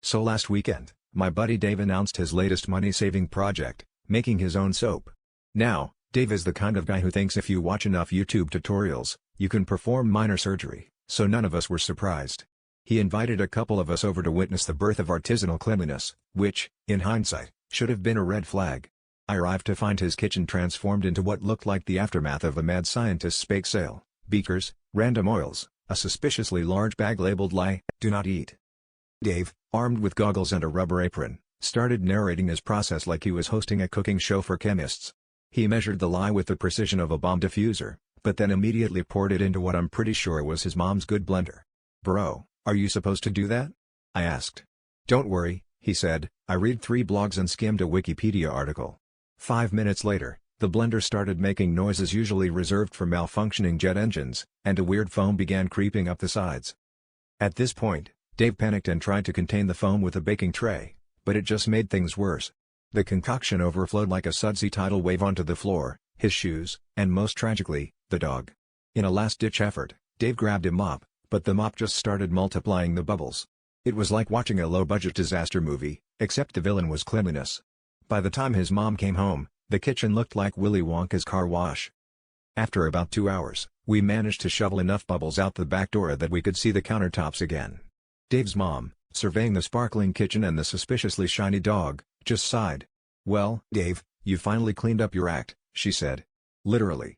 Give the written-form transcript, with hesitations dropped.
So last weekend, my buddy Dave announced his latest money-saving project, making his own soap. Now, Dave is the kind of guy who thinks if you watch enough YouTube tutorials, you can perform minor surgery, so none of us were surprised. He invited a couple of us over to witness the birth of artisanal cleanliness, which, in hindsight, should have been a red flag. I arrived to find his kitchen transformed into what looked like the aftermath of a mad scientist's bake sale: beakers, random oils, a suspiciously large bag labeled "Lie, do not eat." Dave, armed with goggles and a rubber apron, started narrating his process like he was hosting a cooking show for chemists. He measured the lye with the precision of a bomb diffuser, but then immediately poured it into what I'm pretty sure was his mom's good blender. "Bro, are you supposed to do that?" I asked. "Don't worry," he said, "I read 3 blogs and skimmed a Wikipedia article." 5 minutes later, the blender started making noises usually reserved for malfunctioning jet engines, and a weird foam began creeping up the sides. At this point, Dave panicked and tried to contain the foam with a baking tray, but it just made things worse. The concoction overflowed like a sudsy tidal wave onto the floor, his shoes, and most tragically, the dog. In a last-ditch effort, Dave grabbed a mop, but the mop just started multiplying the bubbles. It was like watching a low-budget disaster movie, except the villain was cleanliness. By the time his mom came home, the kitchen looked like Willy Wonka's car wash. After about 2 hours, we managed to shovel enough bubbles out the back door that we could see the countertops again. Dave's mom, surveying the sparkling kitchen and the suspiciously shiny dog, just sighed. "Well, Dave, you finally cleaned up your act," she said. "Literally.